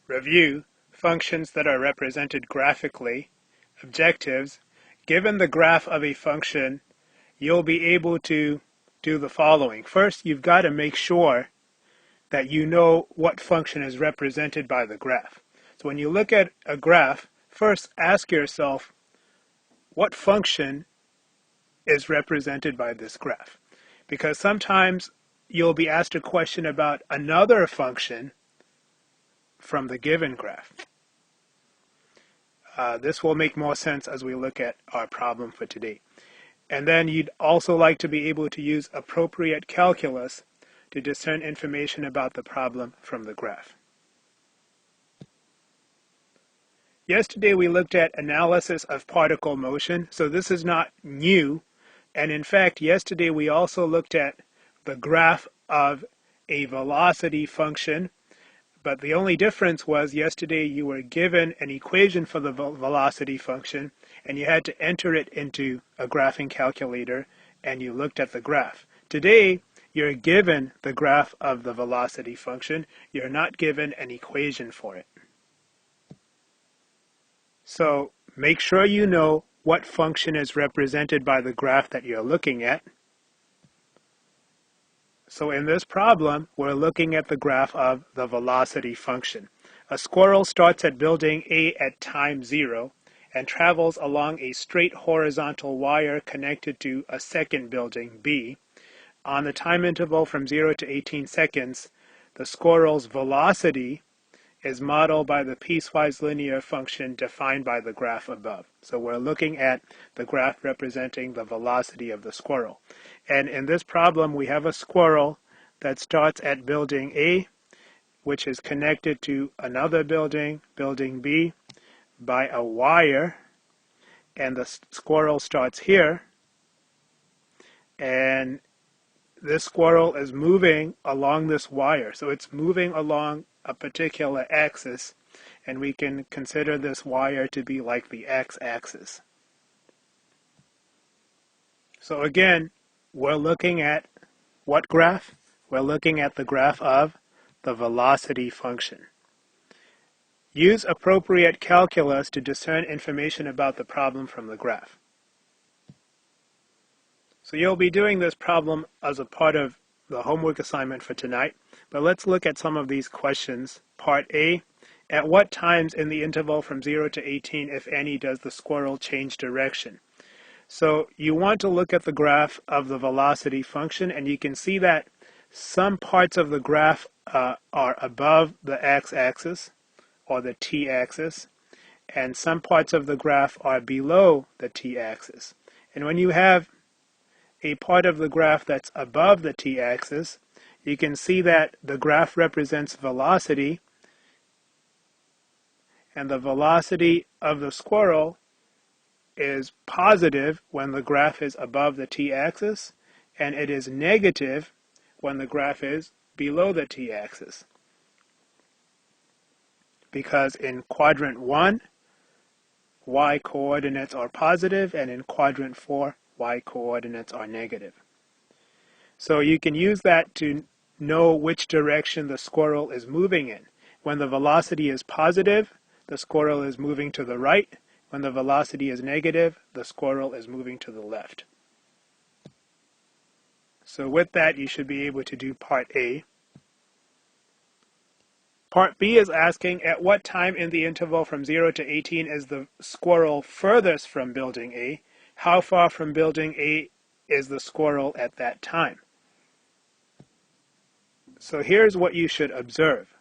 Review functions that are represented graphically. Objectives. Given the graph of a function, you'll be able to do the following. First, you've got to make sure that you know what function is represented by the graph. So when you look at a graph, first ask yourself, what function is represented by this graph? Because sometimes you'll be asked a question about another function from the given graph. This will make more sense as we look at our problem for today. And then you'd also like to be able to use appropriate calculus to discern information about the problem from the graph. Yesterday we looked at analysis of particle motion, so this is not new. And in fact, yesterday we also looked at the graph of a velocity function. But the only difference was yesterday you were given an equation for the velocity function and you had to enter it into a graphing calculator and you looked at the graph. Today you're given the graph of the velocity function. You're not given an equation for it. So make sure you know what function is represented by the graph that you're looking at. So in this problem, we're looking at the graph of the velocity function. A squirrel starts at building A at time 0 and travels along a straight horizontal wire connected to a second building, B. On the time interval from 0 to 18 seconds, the squirrel's velocity is modeled by the piecewise linear function defined by the graph above. So we're looking at the graph representing the velocity of the squirrel. And in this problem, we have a squirrel that starts at building A, which is connected to another building, building B, by a wire. And the squirrel starts here. And this squirrel is moving along this wire. So it's moving along a particular axis, and we can consider this wire to be like the x-axis. So again, we're looking at what graph? We're looking at the graph of the velocity function. Use appropriate calculus to discern information about the problem from the graph. So you'll be doing this problem as a part of the homework assignment for tonight, but let's look at some of these questions. Part A, at what times in the interval from 0 to 18, if any, does the squirrel change direction? So you want to look at the graph of the velocity function, and you can see that some parts of the graph are above the x-axis or the t-axis, and some parts of the graph are below the t-axis. And when you have a part of the graph that's above the t-axis, you can see that the graph represents velocity, and the velocity of the squirrel is positive when the graph is above the t-axis, and it is negative when the graph is below the t-axis. Because in quadrant 1, y coordinates are positive, and in quadrant 4, y coordinates are negative. So you can use that to know which direction the squirrel is moving in. When the velocity is positive, the squirrel is moving to the right. When the velocity is negative, the squirrel is moving to the left. So with that, you should be able to do part A. Part B is asking, at what time in the interval from 0 to 18 is the squirrel furthest from building A? How far from building A is the squirrel at that time? So here's what you should observe.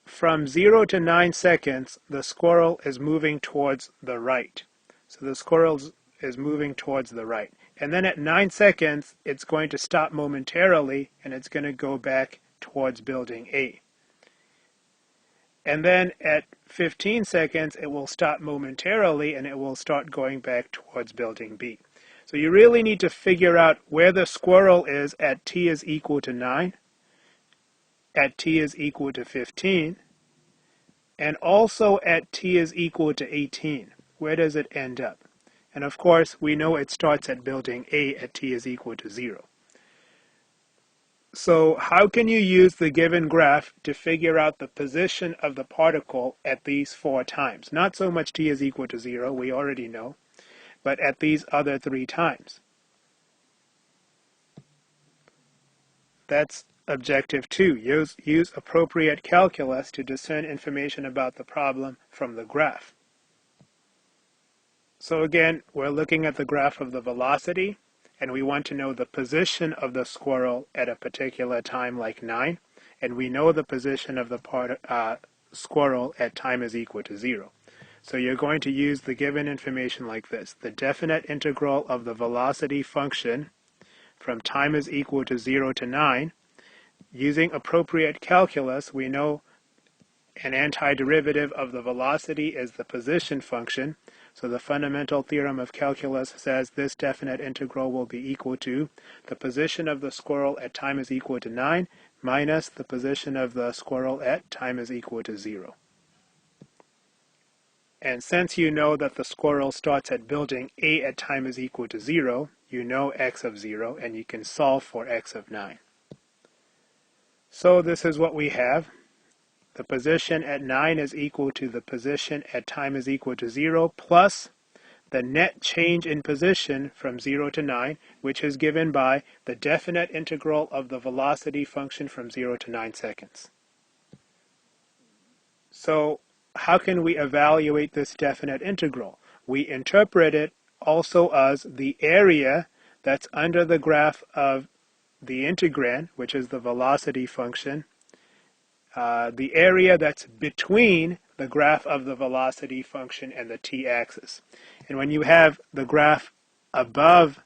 From 0 to 9 seconds, the squirrel is moving towards the right. So the squirrel is moving towards the right. And then at 9 seconds, it's going to stop momentarily, and it's going to go back towards building A. And then at 15 seconds, it will stop momentarily, and it will start going back towards building B. So you really need to figure out where the squirrel is at t is equal to 9, at t is equal to 15, and also at t is equal to 18. Where does it end up? And of course, we know it starts at building A at t is equal to 0. So how can you use the given graph to figure out the position of the particle at these 4 times? Not so much t is equal to 0, we already know, but at these other 3 times. That's objective 2. Use appropriate calculus to discern information about the problem from the graph. So again, we're looking at the graph of the velocity, and we want to know the position of the squirrel at a particular time like 9, and we know the position of the squirrel at time is equal to 0. So you're going to use the given information like this. The definite integral of the velocity function from time is equal to 0 to 9. Using appropriate calculus, we know an antiderivative of the velocity is the position function. So the fundamental theorem of calculus says this definite integral will be equal to the position of the squirrel at time is equal to 9 minus the position of the squirrel at time is equal to 0. And since you know that the squirrel starts at building A at time is equal to 0, you know x of 0, and you can solve for x of 9. So this is what we have. The position at 9 is equal to the position at time is equal to 0 plus the net change in position from 0 to 9, which is given by the definite integral of the velocity function from 0 to 9 seconds. So how can we evaluate this definite integral? We interpret it also as the area that's under the graph of the integrand, which is the velocity function, the area that's between the graph of the velocity function and the t-axis. And when you have the graph above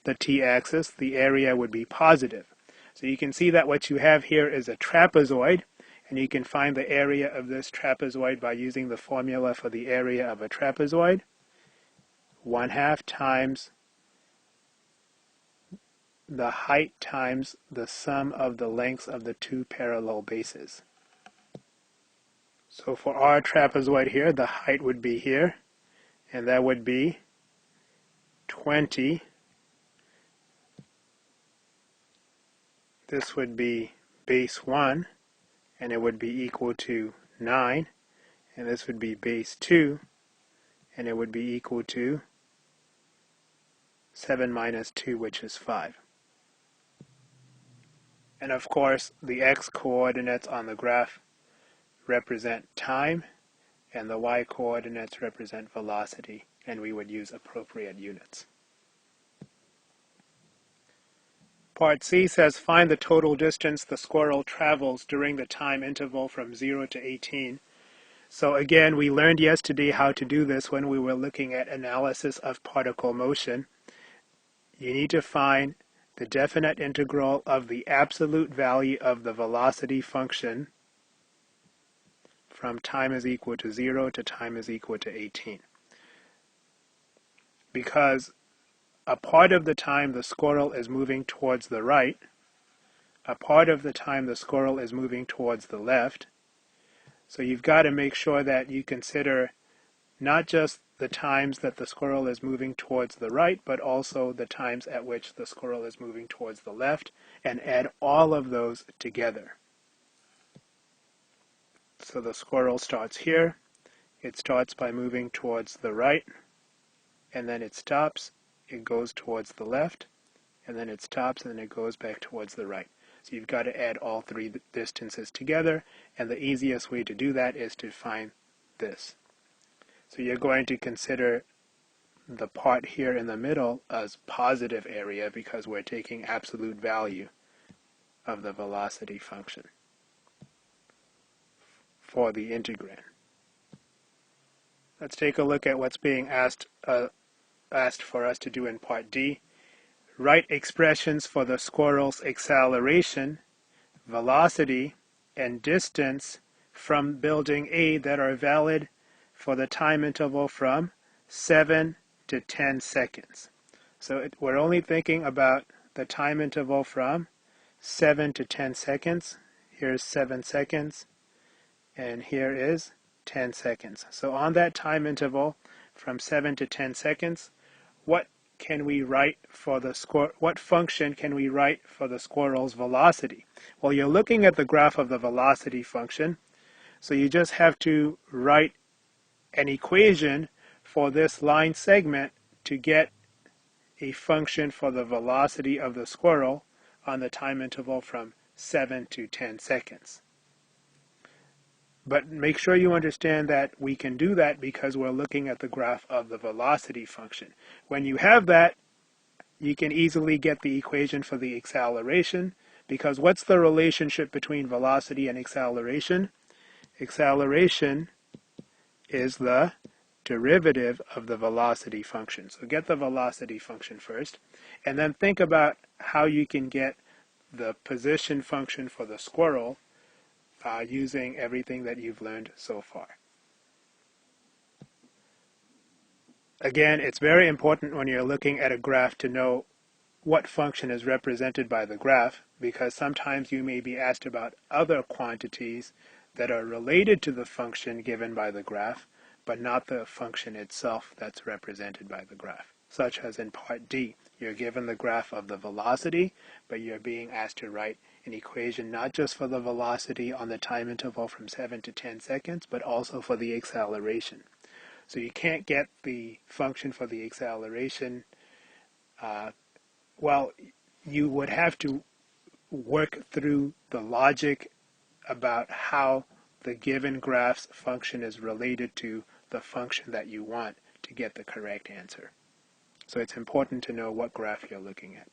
the t-axis, the area would be positive. So you can see that what you have here is a trapezoid, and you can find the area of this trapezoid by using the formula for the area of a trapezoid. 1/2 times the height times the sum of the lengths of the 2 parallel bases. So for our trapezoid here, the height would be here, and that would be 20. This would be base 1, and it would be equal to 9, and this would be base 2, and it would be equal to 7 minus 2, which is 5. And of course, the x-coordinates on the graph represent time, and the y-coordinates represent velocity, and we would use appropriate units. Part C says find the total distance the squirrel travels during the time interval from 0 to 18. So again, we learned yesterday how to do this when we were looking at analysis of particle motion. You need to find the definite integral of the absolute value of the velocity function from time is equal to 0 to time is equal to 18. Because a part of the time the squirrel is moving towards the right, a part of the time the squirrel is moving towards the left. So you've got to make sure that you consider not just the times that the squirrel is moving towards the right, but also the times at which the squirrel is moving towards the left, and add all of those together. So the squirrel starts here. It starts by moving towards the right, and then it stops. It goes towards the left, and then it stops, and then it goes back towards the right. So you've got to add all 3 distances together, and the easiest way to do that is to find this. So you're going to consider the part here in the middle as positive area because we're taking absolute value of the velocity function for the integrand. Let's take a look at what's being asked for us to do in part D. Write expressions for the squirrel's acceleration, velocity, and distance from building A that are valid for the time interval from 7 to 10 seconds. So we're only thinking about the time interval from 7 to 10 seconds. Here's 7 seconds, and here is 10 seconds. So on that time interval from 7 to 10 seconds, what can we write for the what function can we write for the squirrel's velocity? Well, you're looking at the graph of the velocity function, so you just have to write an equation for this line segment to get a function for the velocity of the squirrel on the time interval from 7 to 10 seconds. But make sure you understand that we can do that because we're looking at the graph of the velocity function. When you have that, you can easily get the equation for the acceleration, because what's the relationship between velocity and acceleration? Acceleration is the derivative of the velocity function. So get the velocity function first, and then think about how you can get the position function for the squirrel using everything that you've learned so far. Again, it's very important when you're looking at a graph to know what function is represented by the graph, because sometimes you may be asked about other quantities that are related to the function given by the graph, but not the function itself that's represented by the graph. Such as in part D, you're given the graph of the velocity, but you're being asked to write an equation not just for the velocity on the time interval from 7 to 10 seconds, but also for the acceleration. So you can't get the function for the acceleration. Well, you would have to work through the logic about how the given graph's function is related to the function that you want to get the correct answer. So it's important to know what graph you're looking at.